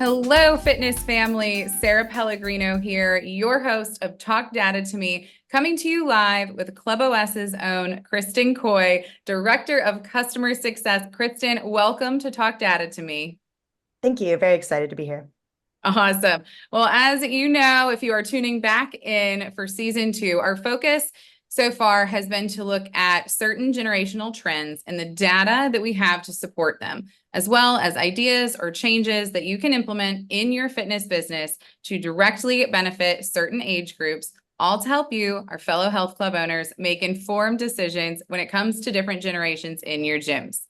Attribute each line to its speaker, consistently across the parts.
Speaker 1: Hello, fitness family. Sarah Pellegrino here, your host of Talk Data to Me, coming to you live with Club OS's own Kristen Coy, Director of Customer Success. Kristen, welcome to Talk Data to Me.
Speaker 2: Thank you. Very excited to be here.
Speaker 1: Awesome. Well, as you know, if you are tuning back in for season 2, our focus so far has been to look at certain generational trends and the data that we have to support them, as well as ideas or changes that you can implement in your fitness business to directly benefit certain age groups, all to help you, our fellow health club owners, make informed decisions when it comes to different generations in your gyms.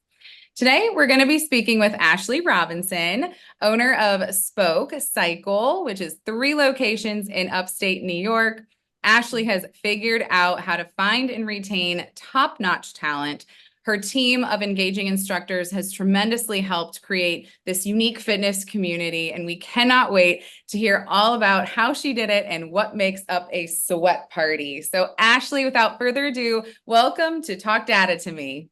Speaker 1: Today, we're going to be speaking with Ashley Robinson, owner of Spoke Cycle, which is 3 locations in upstate New York. Ashley has figured out how to find and retain top-notch talent. Her team of engaging instructors has tremendously helped create this unique fitness community, and we cannot wait to hear all about how she did it and what makes up a sweat party. So, Ashley, without further ado, welcome to Talk Data to Me.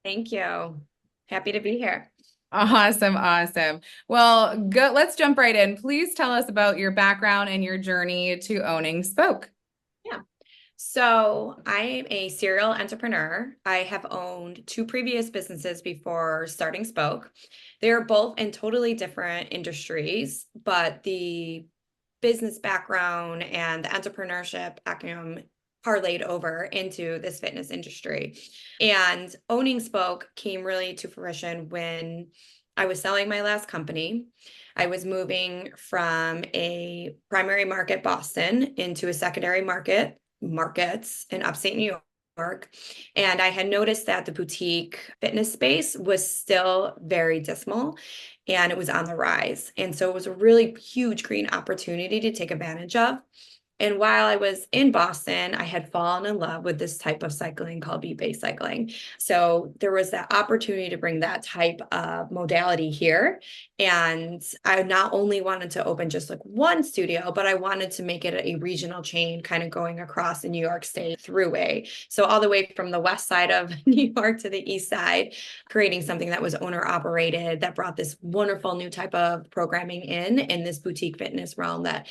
Speaker 3: Thank you. Happy to be here.
Speaker 1: Awesome. Well, let's jump right in. Please tell us about your background and your journey to owning Spoke.
Speaker 3: Yeah. So I am a serial entrepreneur. I have owned 2 previous businesses before starting Spoke. They're both in totally different industries, but the business background and the entrepreneurship acumen parlayed over into this fitness industry. And owning Spoke came really to fruition when I was selling my last company. I was moving from a primary market, Boston, into a secondary markets in upstate New York. And I had noticed that the boutique fitness space was still very dismal and it was on the rise. And so it was a really huge green opportunity to take advantage of. And while I was in Boston, I had fallen in love with this type of cycling called beat-based cycling. So there was that opportunity to bring that type of modality here. And I not only wanted to open just like one studio, but I wanted to make it a regional chain kind of going across the New York State throughway. So all the way from the west side of New York to the east side, creating something that was owner operated, that brought this wonderful new type of programming in this boutique fitness realm that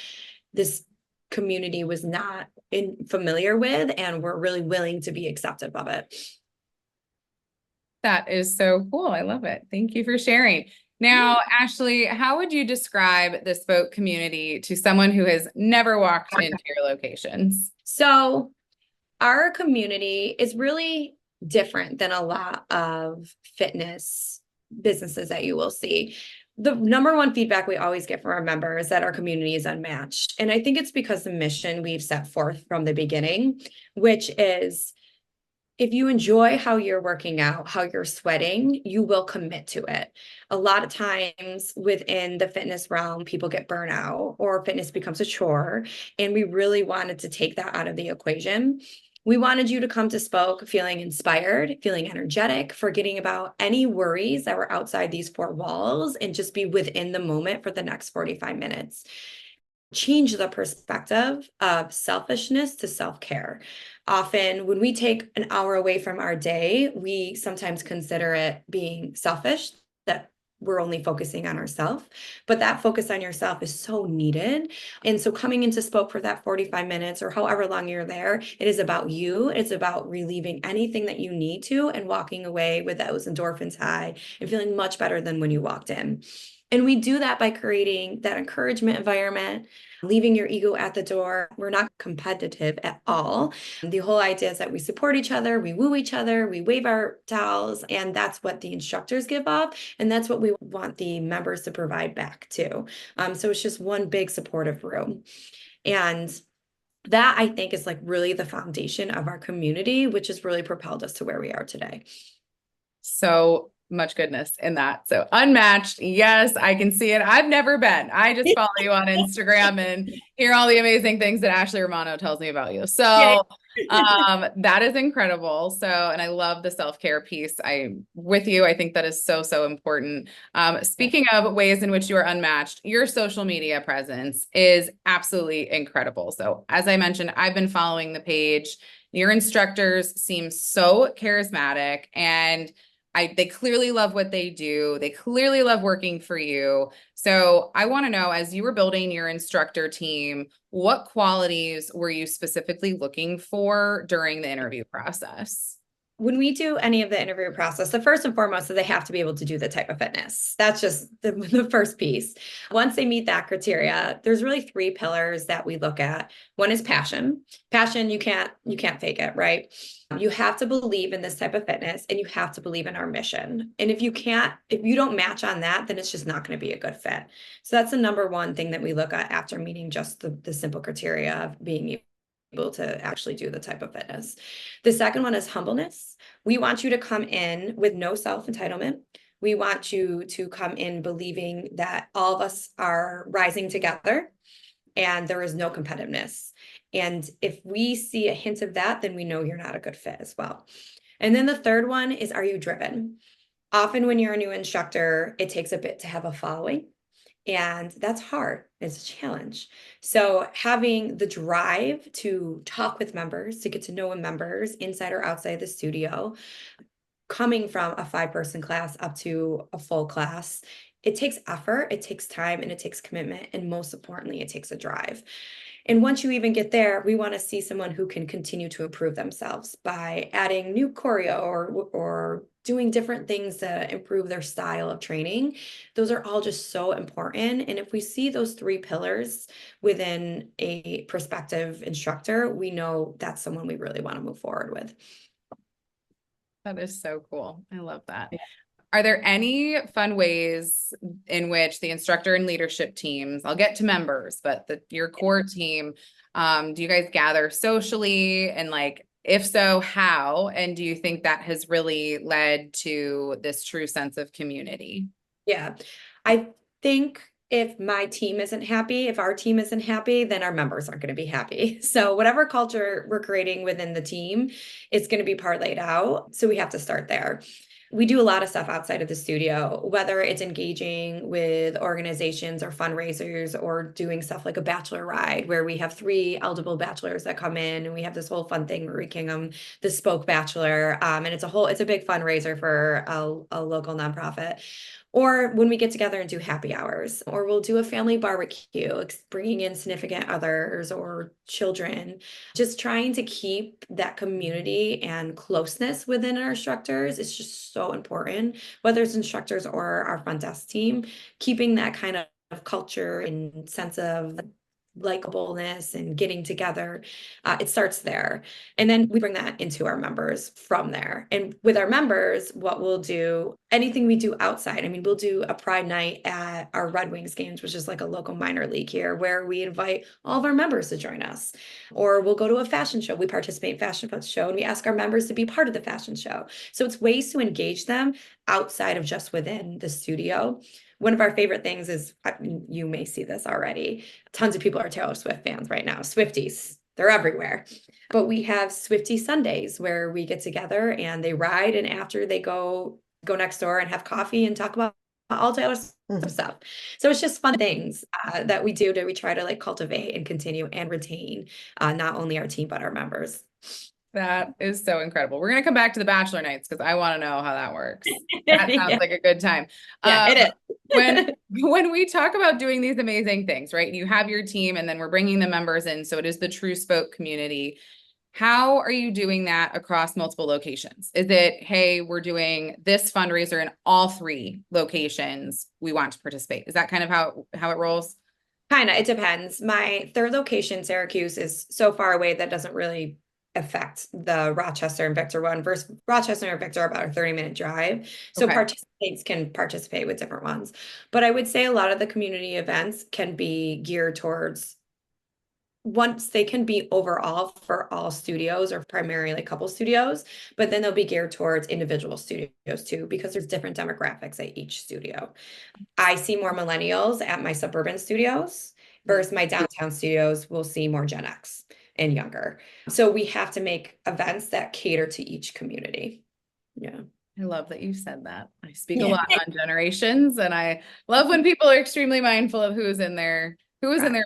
Speaker 3: this community was not familiar with, and we're really willing to be acceptive of it.
Speaker 1: That is so cool. I love it. Thank you for sharing. Now, Ashley, how would you describe the Spoke community to someone who has never walked into your locations?
Speaker 3: So our community is really different than a lot of fitness businesses that you will see. The number one feedback we always get from our members is that our community is unmatched. And I think it's because the mission we've set forth from the beginning, which is if you enjoy how you're working out, how you're sweating, you will commit to it. A lot of times within the fitness realm, people get burnout or fitness becomes a chore. And we really wanted to take that out of the equation. We wanted you to come to Spoke feeling inspired, feeling energetic, forgetting about any worries that were outside these 4 walls and just be within the moment for the next 45 minutes. Change the perspective of selfishness to self-care. Often when we take an hour away from our day, we sometimes consider it being selfish, that we're only focusing on ourselves, but that focus on yourself is so needed. And so coming into Spoke for that 45 minutes or however long you're there, it is about you. It's about relieving anything that you need to and walking away with those endorphins high and feeling much better than when you walked in. And we do that by creating that encouragement environment, leaving your ego at the door. We're not competitive at all. The whole idea is that we support each other, we woo each other, we wave our towels, and that's what the instructors give off. And that's what we want the members to provide back too. So it's just one big supportive room. And that I think is like really the foundation of our community, which has really propelled us to where we are today.
Speaker 1: So much goodness in that. So unmatched. Yes, I can see it. I've never been. I just follow you on Instagram and hear all the amazing things that Ashley Romano tells me about you. So that is incredible. So, and I love the self-care piece. I'm with you. I think that is so, so important. Speaking of ways in which you are unmatched, your social media presence is absolutely incredible. So as I mentioned, I've been following the page. Your instructors seem so charismatic, and they clearly love what they do. They clearly love working for you. So I want to know, as you were building your instructor team, what qualities were you specifically looking for during the interview process?
Speaker 3: When we do any of the interview process, the first and foremost is they have to be able to do the type of fitness. That's just the first piece. Once they meet that criteria, there's really three pillars that we look at. One is passion. Passion, you can't fake it, right? You have to believe in this type of fitness and you have to believe in our mission. And if you don't match on that, then it's just not going to be a good fit. So that's the number one thing that we look at after meeting just the simple criteria of being able to actually do the type of fitness. The second one is humbleness. We want you to come in with no self-entitlement. We want you to come in believing that all of us are rising together and there is no competitiveness. And if we see a hint of that, then we know you're not a good fit as well. And then the third one is, are you driven? Often when you're a new instructor, it takes a bit to have a following. And that's hard. It's a challenge. So having the drive to talk with members, to get to know members inside or outside the studio, coming from a 5-person class up to a full class, it takes effort, it takes time, and it takes commitment. And most importantly, it takes a drive. And once you even get there, we want to see someone who can continue to improve themselves by adding new choreo or doing different things to improve their style of training. Those are all just so important. And if we see those three pillars within a prospective instructor, we know that's someone we really want to move forward with.
Speaker 1: That is so cool. I love that. Are there any fun ways in which the instructor and leadership teams, I'll get to members, but your core team, do you guys gather socially? And like, if so, how? And do you think that has really led to this true sense of community?
Speaker 3: Yeah, I think if my team isn't happy, if our team isn't happy, then our members aren't going to be happy. So whatever culture we're creating within the team, it's going to be parlayed out. So we have to start there. We do a lot of stuff outside of the studio, whether it's engaging with organizations or fundraisers or doing stuff like a bachelor ride where we have 3 eligible bachelors that come in and we have this whole fun thing where we king them the spoke bachelor. And it's a big fundraiser for a local nonprofit. Or when we get together and do happy hours, or we'll do a family barbecue, bringing in significant others or children, just trying to keep that community and closeness within our instructors is just so important, whether it's instructors or our front desk team, keeping that kind of culture and sense of likableness and getting together. It starts there. And then we bring that into our members from there. And with our members, what we'll do, anything we do outside, I mean, we'll do a pride night at our Red Wings games, which is like a local minor league here, where we invite all of our members to join us. Or we'll go to a fashion show. We participate in fashion show and we ask our members to be part of the fashion show. So it's ways to engage them outside of just within the studio. One of our favorite things is, you may see this already, tons of people are Taylor Swift fans right now, Swifties, they're everywhere. But we have Swiftie Sundays where we get together and they ride, and after they go next door and have coffee and talk about all Taylor Swift stuff. So it's just fun things that we do we try to like cultivate and continue and retain not only our team, but our members.
Speaker 1: That is so incredible. We're going to come back to the bachelor nights because I want to know how that works. That sounds like a good time.
Speaker 3: Yeah, it
Speaker 1: is. When we talk about doing these amazing things, right? You have your team and then we're bringing the members in. So it is the true spoke community. How are you doing that across multiple locations? Is it, hey, we're doing this fundraiser in all 3 locations, we want to participate? Is that kind of how it rolls?
Speaker 3: Kind of, it depends. My 3rd location, Syracuse, is so far away that doesn't really affect the Rochester and Victor one. Versus Rochester and Victor are about a 30-minute drive. So participants can participate with different ones. But I would say a lot of the community events can be geared towards, once they can be overall for all studios or primarily couple studios, but then they'll be geared towards individual studios too, because there's different demographics at each studio. I see more millennials at my suburban studios versus my downtown studios. We'll see more Gen X and younger. So we have to make events that cater to each community. Yeah.
Speaker 1: I love that you said that. I speak a lot on generations, and I love when people are extremely mindful of who is in their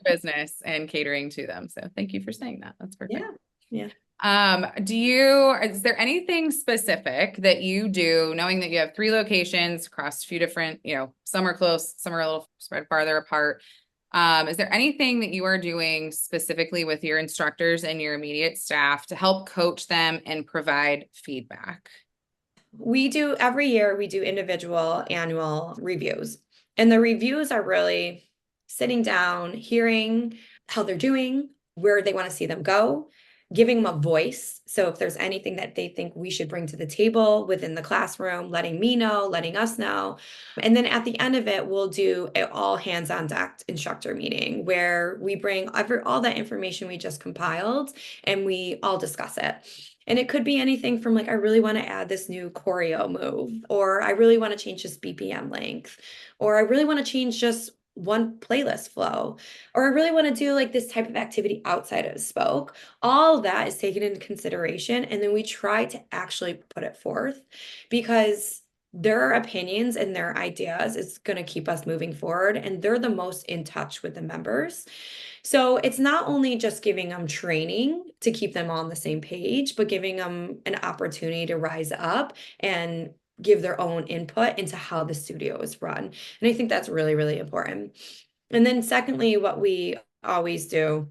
Speaker 1: business and catering to them. So thank you for saying that. That's perfect.
Speaker 3: Yeah.
Speaker 1: Is there anything specific that you do, knowing that you have 3 locations across a few different, some are close, some are a little spread farther apart. Is there anything that you are doing specifically with your instructors and your immediate staff to help coach them and provide feedback?
Speaker 3: Every year we do individual annual reviews, and the reviews are really sitting down, hearing how they're doing, where they want to see them go, giving them a voice. So if there's anything that they think we should bring to the table within the classroom, letting me know, letting us know. And then at the end of it, we'll do an all hands on deck instructor meeting where we bring all that information we just compiled and we all discuss it. And it could be anything from like, I really want to add this new choreo move, or I really want to change this BPM length, or I really want to change just one playlist flow, or I really want to do like this type of activity outside of spoke. All of that is taken into consideration. And then we try to actually put it forth because their opinions and their ideas is going to keep us moving forward. And they're the most in touch with the members. So it's not only just giving them training to keep them on the same page, but giving them an opportunity to rise up and give their own input into how the studio is run. And I think that's really, really important. And then secondly, what we always do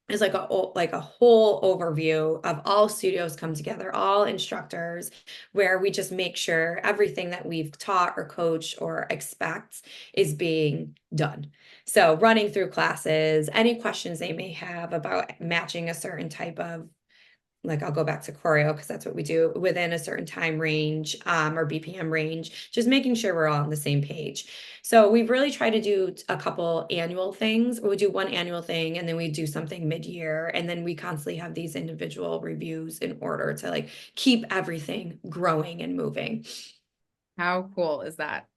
Speaker 3: is like a whole overview of all studios come together, all instructors, where we just make sure everything that we've taught or coached or expect is being done. So running through classes, any questions they may have about matching a certain type of, like I'll go back to choreo because that's what we do within a certain time range or BPM range, just making sure we're all on the same page. So we've really tried to do a couple annual things. We do one annual thing and then we do something mid-year. And then we constantly have these individual reviews in order to like keep everything growing and moving.
Speaker 1: How cool is that?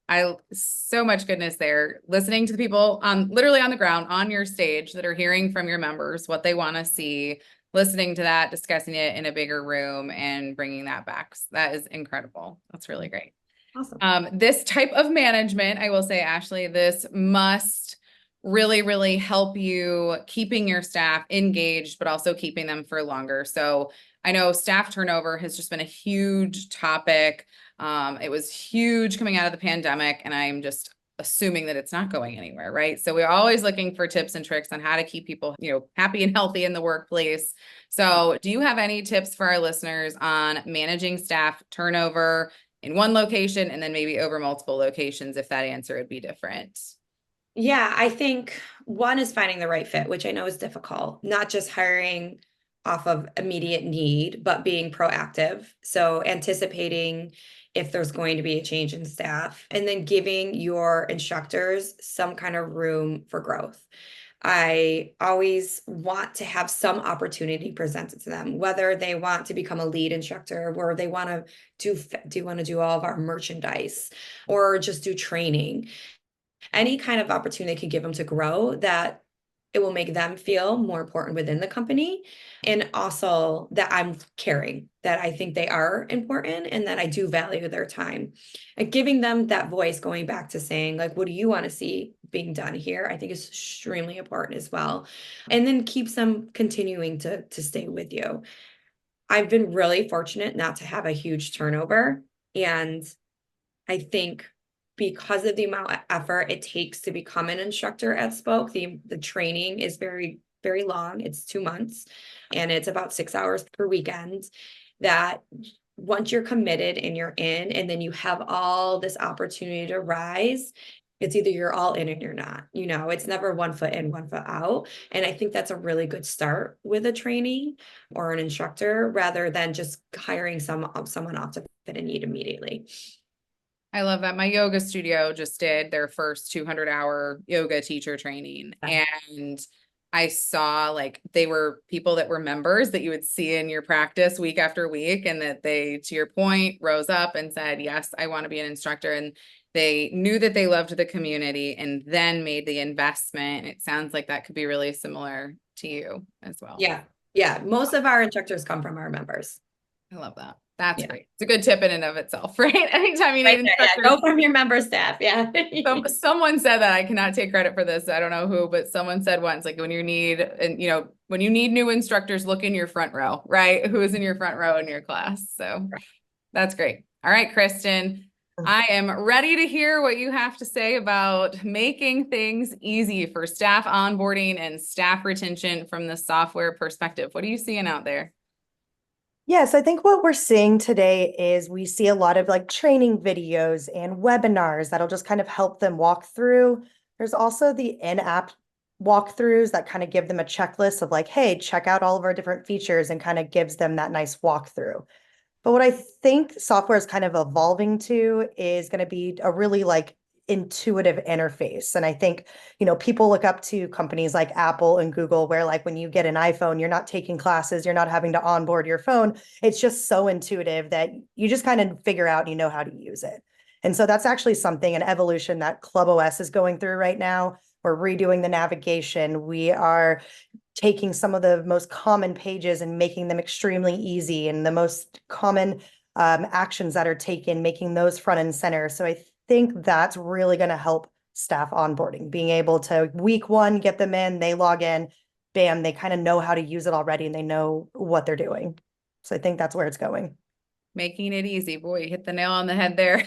Speaker 1: So much goodness there. Listening to the people literally on the ground on your stage that are hearing from your members what they want to see, listening to that, discussing it in a bigger room and bringing that back. That is incredible. That's really great.
Speaker 3: Awesome.
Speaker 1: This type of management, I will say, Ashley, this must really, really help you keeping your staff engaged, but also keeping them for longer. So I know staff turnover has just been a huge topic. It was huge coming out of the pandemic, and I'm just assuming that it's not going anywhere, right? So we're always looking for tips and tricks on how to keep people, happy and healthy in the workplace. So do you have any tips for our listeners on managing staff turnover in one location and then maybe over multiple locations if that answer would be different?
Speaker 3: Yeah, I think one is finding the right fit, which I know is difficult, not just hiring off of immediate need, but being proactive. So anticipating if there's going to be a change in staff and then giving your instructors some kind of room for growth. I always want to have some opportunity presented to them, whether they want to become a lead instructor, or they want to do all of our merchandise or just do training. Any kind of opportunity could give them to grow that it will make them feel more important within the company. And also that I'm caring, that I think they are important and that I do value their time. And giving them that voice, going back to saying, like, what do you want to see being done here? I think is extremely important as well. And then keeps them continuing to stay with you. I've been really fortunate not to have a huge turnover. And I think because of the amount of effort it takes to become an instructor at Spoke, the training is very, very long. It's 2 months and it's about 6 hours per weekend. That once you're committed and you're in, and then you have all this opportunity to rise, it's either you're all in or you're not. It's never 1 foot in, 1 foot out. And I think that's a really good start with a trainee or an instructor rather than just hiring someone off to fit a need immediately.
Speaker 1: I love that. My yoga studio just did their first 200-hour yoga teacher training. And I saw like they were people that were members that you would see in your practice week after week. And that they, to your point, rose up and said, yes, I want to be an instructor. And they knew that they loved the community and then made the investment. It sounds like that could be really similar to you as well.
Speaker 3: Yeah. Yeah. Most of our instructors come from our members.
Speaker 1: I love that. That's
Speaker 3: Yeah.
Speaker 1: great. It's a good tip in and of itself, right? Anytime you need
Speaker 3: Right there, yeah.
Speaker 1: instructors.
Speaker 3: Go from your member staff. Yeah.
Speaker 1: Someone said that. I cannot take credit for this. I don't know who, but someone said once, like when you need, and when you need new instructors, look in your front row, right? Who is in your front row in your class? So that's great. All right, Kristen, I am ready to hear what you have to say about making things easy for staff onboarding and staff retention from the software perspective. What are you seeing out there?
Speaker 2: Yes, I think what we're seeing today is we see a lot of like training videos and webinars that'll just kind of help them walk through. There's also the in-app walkthroughs that kind of give them a checklist of like, hey, check out all of our different features and kind of gives them that nice walkthrough. But what I think software is kind of evolving to is going to be a really like intuitive interface. And I think, people look up to companies like Apple and Google, where like when you get an iPhone, you're not taking classes, you're not having to onboard your phone. It's just so intuitive that you just kind of figure out, you know how to use it. And so that's actually something, an evolution that Club OS is going through right now. We're redoing the navigation. We are taking some of the most common pages and making them extremely easy, and the most common actions that are taken, making those front and center. So I think that's really going to help staff onboarding, being able to week one, get them in, they log in, bam, they kind of know how to use it already and they know what they're doing. So I think that's where it's going.
Speaker 1: Making it easy. Boy, you hit the nail on the head there.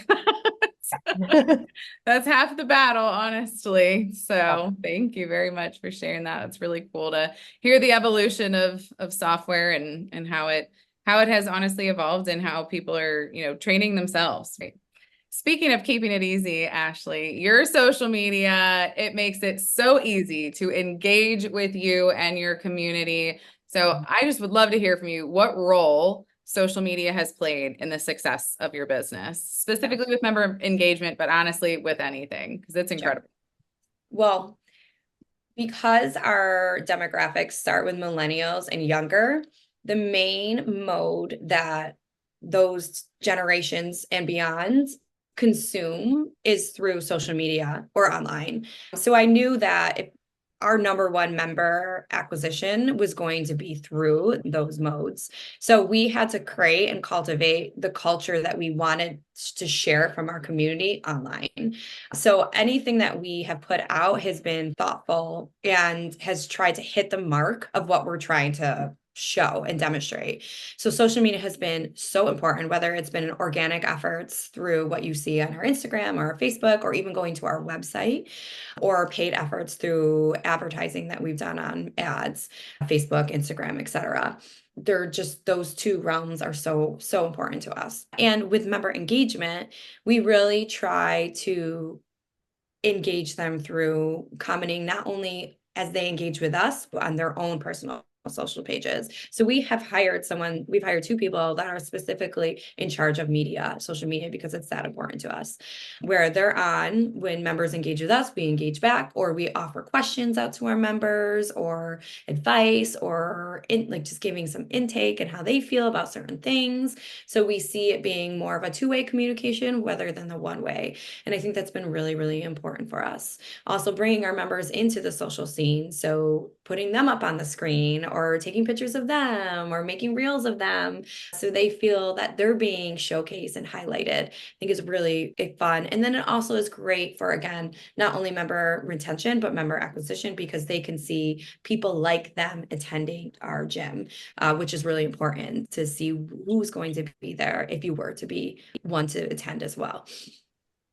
Speaker 1: That's half the battle, honestly. So thank you very much for sharing that. It's really cool to hear the evolution of software and how it has honestly evolved and how people are, training themselves. Right? Speaking of keeping it easy, Ashley, your social media, it makes it so easy to engage with you and your community. So I just would love to hear from you what role social media has played in the success of your business, specifically with member engagement, but honestly with anything, because it's incredible.
Speaker 3: Well, because our demographics start with millennials and younger, the main mode that those generations and beyond consume is through social media or online. So I knew that if our number one member acquisition was going to be through those modes. So we had to create and cultivate the culture that we wanted to share from our community online. So anything that we have put out has been thoughtful and has tried to hit the mark of what we're trying to show and demonstrate. So social media has been so important, whether it's been organic efforts through what you see on our Instagram or our Facebook, or even going to our website, or paid efforts through advertising that we've done on ads, Facebook, Instagram, etc. They're just, those two realms are so important to us. And with member engagement, we really try to engage them through commenting, not only as they engage with us, but on their own personal social pages. So we've hired two people that are specifically in charge of social media, because it's that important to us. Where they're on, when members engage with us, we engage back, or we offer questions out to our members, or advice, or just giving some intake and how they feel about certain things. So we see it being more of a two-way communication rather than the one way. And I think that's been really, really important for us. Also bringing our members into the social scene. So putting them up on the screen, or taking pictures of them, or making reels of them, so they feel that they're being showcased and highlighted, I think is really fun. And then it also is great for, again, not only member retention, but member acquisition, because they can see people like them attending our gym, which is really important to see who's going to be there if you were to be one to attend as well.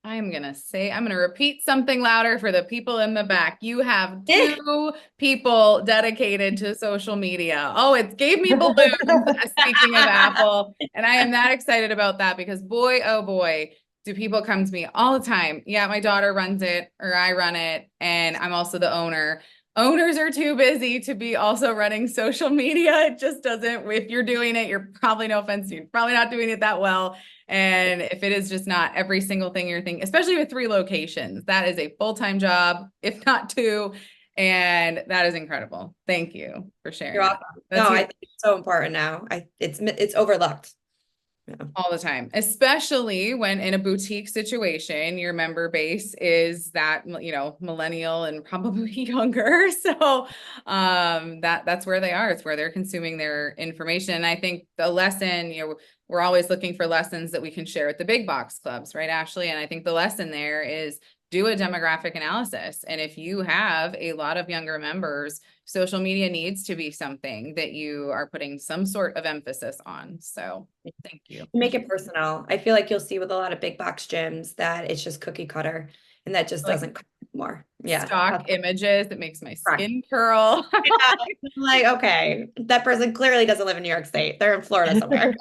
Speaker 1: I'm going to repeat something louder for the people in the back. You have two people dedicated to social media. Oh, it gave me balloons, speaking of Apple. And I am that excited about that, because boy, oh boy, do people come to me all the time. Yeah, my daughter runs it, or I run it, and I'm also the owner. Owners are too busy to be also running social media. It just doesn't, if you're doing it, you're probably, no offense, you're probably not doing it that well. And if it is just not every single thing you're thinking, especially with 3 locations, that is a full-time job, if not 2. And that is incredible. Thank you for sharing.
Speaker 3: You're welcome. No, I think it's so important now. It's overlooked.
Speaker 1: All the time, especially when in a boutique situation, your member base is that, millennial and probably younger. So that's where they are. It's where they're consuming their information. And I think the lesson, we're always looking for lessons that we can share with the big box clubs, right, Ashley? And I think the lesson there is do a demographic analysis. And if you have a lot of younger members, social media needs to be something that you are putting some sort of emphasis on. So thank you.
Speaker 3: Make it personal. I feel like you'll see with a lot of big box gyms that it's just cookie cutter and that just doesn't come more. Yeah.
Speaker 1: Stock images that makes my skin curl.
Speaker 3: Yeah. Like, okay, that person clearly doesn't live in New York State. They're in Florida somewhere.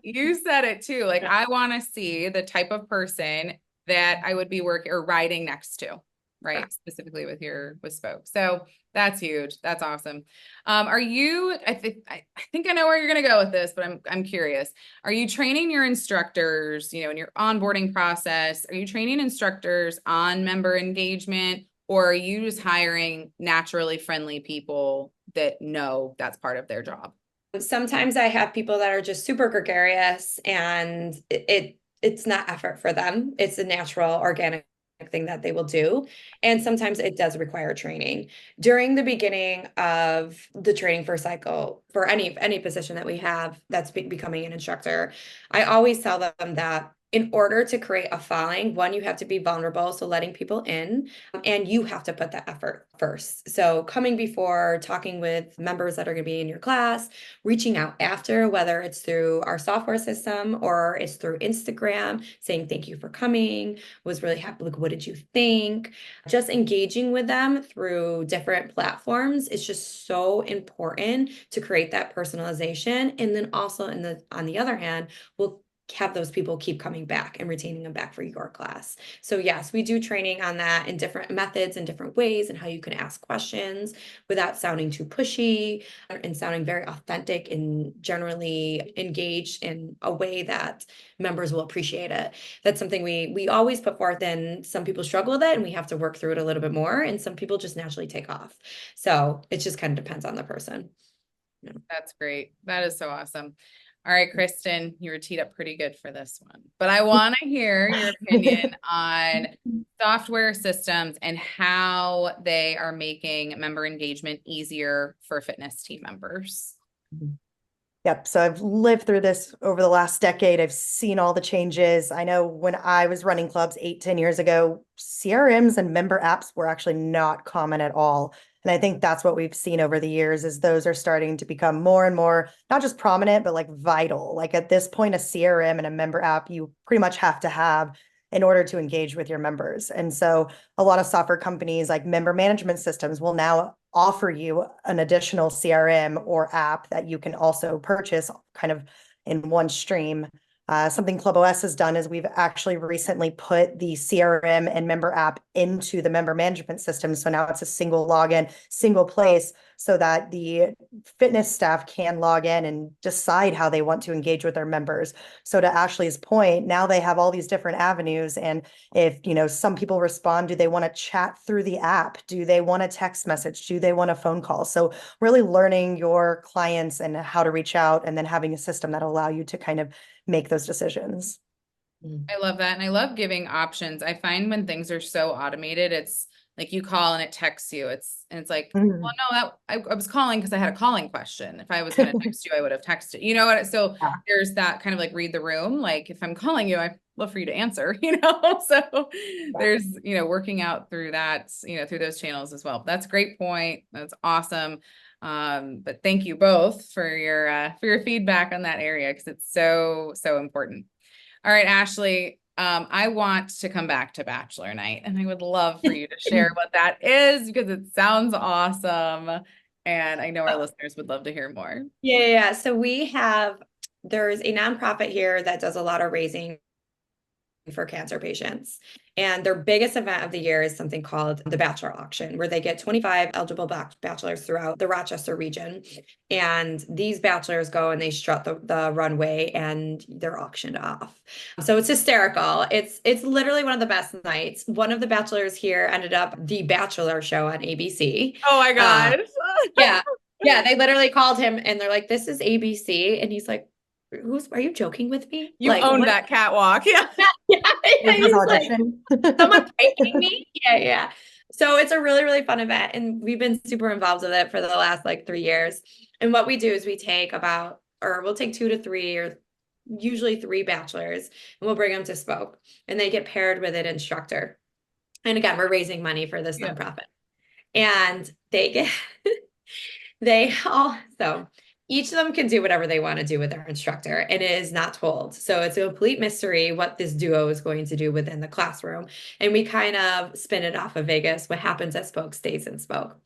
Speaker 1: You said it too. Like, I want to see the type of person that I would be working or riding next to, right?
Speaker 3: Yeah.
Speaker 1: Specifically with Spoke. So that's huge. That's awesome. I think I know where you're going to go with this, but I'm curious. Are you training your instructors, in your onboarding process? Are you training instructors on member engagement, or are you just hiring naturally friendly people that know that's part of their job?
Speaker 3: Sometimes I have people that are just super gregarious and it's not effort for them. It's a natural, organic thing that they will do. And sometimes it does require training. During the beginning of the training for cycle, for any position that we have that's becoming an instructor, I always tell them that in order to create a following, one, you have to be vulnerable, so letting people in, and you have to put that effort first. So coming before, talking with members that are going to be in your class, reaching out after, whether it's through our software system or it's through Instagram, saying thank you for coming, was really happy, like, what did you think? Just engaging with them through different platforms is just so important to create that personalization. And then also on the other hand, we'll have those people keep coming back and retaining them back for your class. So yes, we do training on that in different methods and different ways, and how you can ask questions without sounding too pushy and sounding very authentic and generally engaged in a way that members will appreciate it. That's something we always put forth, and some people struggle with it and we have to work through it a little bit more, and some people just naturally take off. So it just kind of depends on the person.
Speaker 1: That's great. That is so awesome. All right, Kristen, you were teed up pretty good for this one, but I want to hear your opinion on software systems and how they are making member engagement easier for fitness team members.
Speaker 2: Yep. So I've lived through this over the last decade. I've seen all the changes. I know when I was running clubs 8-10 years ago, CRMs and member apps were actually not common at all. And I think that's what we've seen over the years, is those are starting to become more and more, not just prominent, but like vital. Like at this point, a CRM and a member app, you pretty much have to have in order to engage with your members. And so a lot of software companies like member management systems will now offer you an additional CRM or app that you can also purchase kind of in one stream. Something Club OS has done is we've actually recently put the CRM and member app into the member management system. So now it's a single login, single place, so that the fitness staff can log in and decide how they want to engage with their members. So to Ashley's point, now they have all these different avenues. And if, some people respond, do they want to chat through the app? Do they want a text message? Do they want a phone call? So really learning your clients and how to reach out, and then having a system that'll allow you to kind of make those decisions.
Speaker 1: I love that. And I love giving options. I find when things are so automated, it's like you call and it texts you. It's like, well, no, I was calling because I had a calling question. If I was going to text you, I would have texted. You know what? So there's that kind of like read the room. Like if I'm calling you, I'd love for you to answer, So there's, working out through that, through those channels as well. That's a great point. That's awesome. But thank you both for your feedback on that area, because it's so important. All right, Ashley, I want to come back to Bachelor Night, and I would love for you to share what that is, because it sounds awesome. And I know our listeners would love to hear more.
Speaker 3: Yeah. So there's a nonprofit here that does a lot of raising for cancer patients. And their biggest event of the year is something called the Bachelor Auction, where they get 25 eligible bachelors throughout the Rochester region. And these bachelors go and they strut the runway and they're auctioned off. So it's hysterical. It's literally one of the best nights. One of the bachelors here ended up the Bachelor show on ABC.
Speaker 1: Oh my God.
Speaker 3: Yeah. They literally called him and they're like, this is ABC. And he's like, are you joking with me?
Speaker 1: You owned
Speaker 3: What?
Speaker 1: that catwalk. Yeah.
Speaker 3: Yeah, yeah,
Speaker 2: Was his
Speaker 3: he's like,
Speaker 2: audition.
Speaker 3: someone paying me? Yeah, yeah. So it's a really, really fun event. And we've been super involved with it for the last like 3 years. And what we do is we'll take 2 to 3 or usually 3 bachelors and we'll bring them to Spoke and they get paired with an instructor. And again, we're raising money for this
Speaker 1: Yeah.
Speaker 3: nonprofit. And they get they all so each of them can do whatever they want to do with their instructor, and it is not told. So it's a complete mystery what this duo is going to do within the classroom. And we kind of spin it off of Vegas. What happens at Spoke stays in Spoke.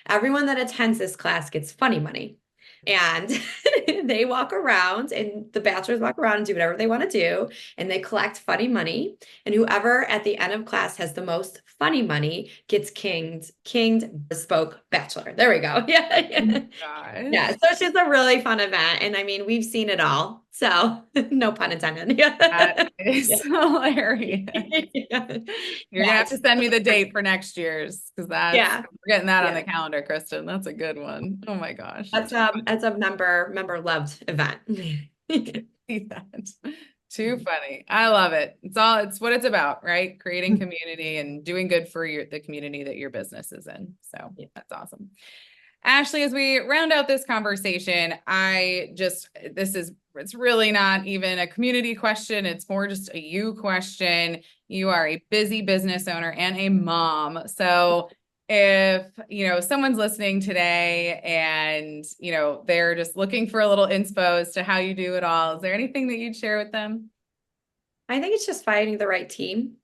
Speaker 3: Everyone that attends this class gets funny money. And they walk around and the bachelors walk around and do whatever they want to do. And they collect funny money. And whoever at the end of class has the most funny money gets kinged bespoke bachelor. There we go. Yeah. Yeah.
Speaker 1: Gosh.
Speaker 3: Yeah. So it's just a really fun event. And I mean, we've seen it all. So no pun intended. Yeah.
Speaker 1: That is
Speaker 3: Yeah.
Speaker 1: hilarious.
Speaker 3: Yeah.
Speaker 1: You're gonna have to send me the date for next year's because
Speaker 3: Yeah.
Speaker 1: we're getting that on
Speaker 3: Yeah.
Speaker 1: the calendar, Kristen. That's a good one. Oh my gosh.
Speaker 3: That's a member loved event.
Speaker 1: See that. Too funny. I love it. It's what it's about, right? Creating community and doing good for the community that your business is in. So that's awesome. Ashley, as we round out this conversation, it's really not even a community question. It's more just a you question. You are a busy business owner and a mom. So if, someone's listening today and, they're just looking for a little inspo as to how you do it all, is there anything that you'd share with them?
Speaker 3: I think it's just finding the right team,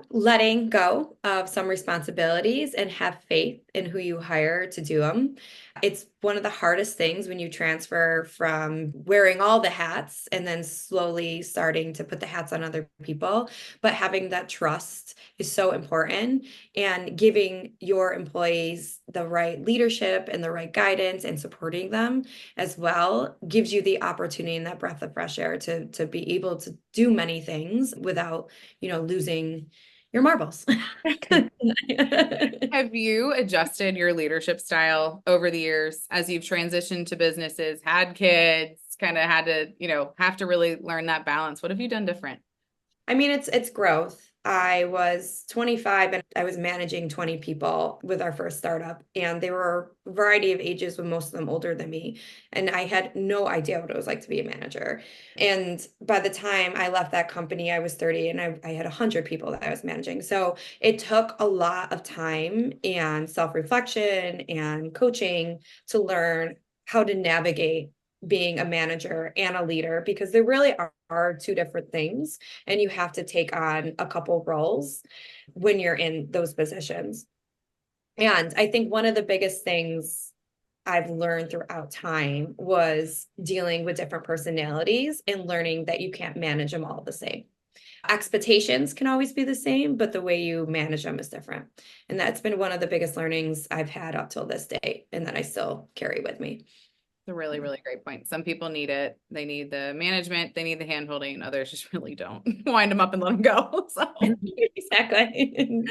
Speaker 3: letting go of some responsibilities and have faith in who you hire to do them. It's one of the hardest things when you transfer from wearing all the hats and then slowly starting to put the hats on other people. But having that trust is so important, and giving your employees the right leadership and the right guidance and supporting them as well gives you the opportunity and that breath of fresh air to be able to do many things without, losing your marbles.
Speaker 1: Have you adjusted your leadership style over the years as you've transitioned to businesses, had kids, kind of had to, have to really learn that balance? What have you done different?
Speaker 3: I mean, it's growth. I was 25 and I was managing 20 people with our first startup, and they were a variety of ages, with most of them older than me. And I had no idea what it was like to be a manager. And by the time I left that company, I was 30 and I had 100 people that I was managing. So it took a lot of time and self-reflection and coaching to learn how to navigate being a manager and a leader, because there really are two different things, and you have to take on a couple roles when you're in those positions. And I think one of the biggest things I've learned throughout time was dealing with different personalities and learning that you can't manage them all the same. Expectations can always be the same, but the way you manage them is different. And that's been one of the biggest learnings I've had up till this day, and that I still carry with me.
Speaker 1: A really, really great point. Some people need it. They need the management, they need the hand holding, and others just really don't. Wind them up and let them go. So
Speaker 3: Exactly.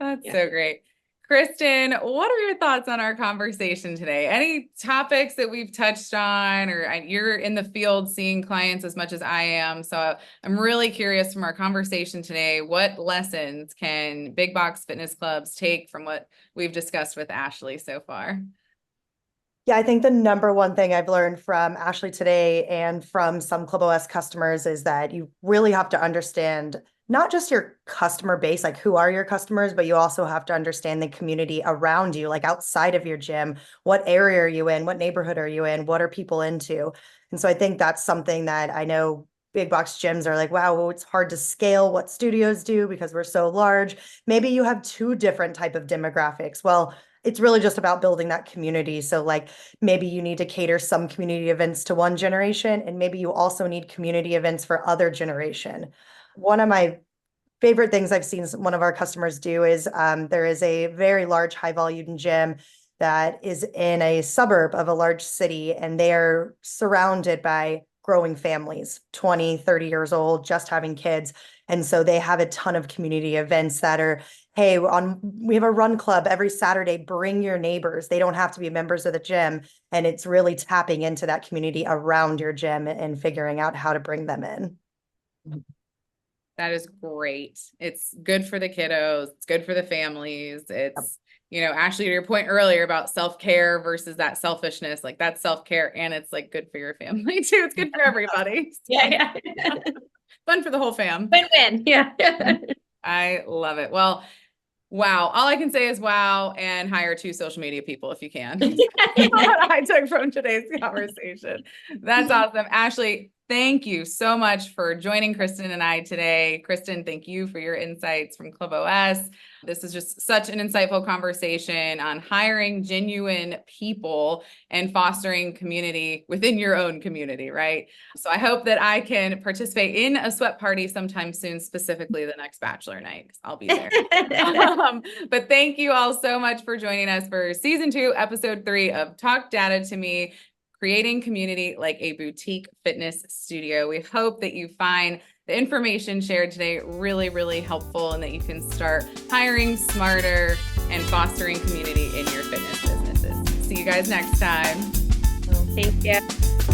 Speaker 1: that's so great. Kristen, what are your thoughts on our conversation today? Any topics that we've touched on, or you're in the field seeing clients as much as I am. So I'm really curious from our conversation today, what lessons can big box fitness clubs take from what we've discussed with Ashley so far?
Speaker 2: Yeah, I think the number one thing I've learned from Ashley today and from some Club OS customers is that you really have to understand not just your customer base, like who are your customers, but you also have to understand the community around you, like outside of your gym. What area are you in? What neighborhood are you in? What are people into? And so I think that's something that I know big box gyms are like, wow, well, it's hard to scale what studios do because we're so large. Maybe you have two different type of demographics. Well, it's really just about building that community. So like maybe you need to cater some community events to one generation, and maybe you also need community events for other generation. One of my favorite things I've seen one of our customers do is there is a very large high volume gym that is in a suburb of a large city, and they are surrounded by growing families, 20, 30 years old, just having kids. And so they have a ton of community events that are, hey, we have a run club every Saturday, bring your neighbors. They don't have to be members of the gym. And it's really tapping into that community around your gym and figuring out how to bring them in.
Speaker 1: That is great. It's good for the kiddos. It's good for the families. It's, Ashley, to your point earlier about self-care versus that selfishness, like that's self-care and it's like good for your family too. It's good for everybody.
Speaker 3: Yeah.
Speaker 1: Fun for the whole fam.
Speaker 3: Win-win. Yeah.
Speaker 1: I love it. Well, wow. All I can say is wow, and hire 2 social media people if you can. What I took from today's conversation. That's awesome. Ashley, thank you so much for joining Kristen and I today. Kristen, thank you for your insights from Club OS. This is just such an insightful conversation on hiring genuine people and fostering community within your own community, right? So I hope that I can participate in a sweat party sometime soon, specifically the next bachelor night, because I'll be there. But thank you all so much for joining us for season 2, episode 3 of Talk Data to Me, creating community like a boutique fitness studio. We hope that you find the information shared today really, really helpful and that you can start hiring smarter and fostering community in your fitness businesses. See you guys next time.
Speaker 3: Thank you.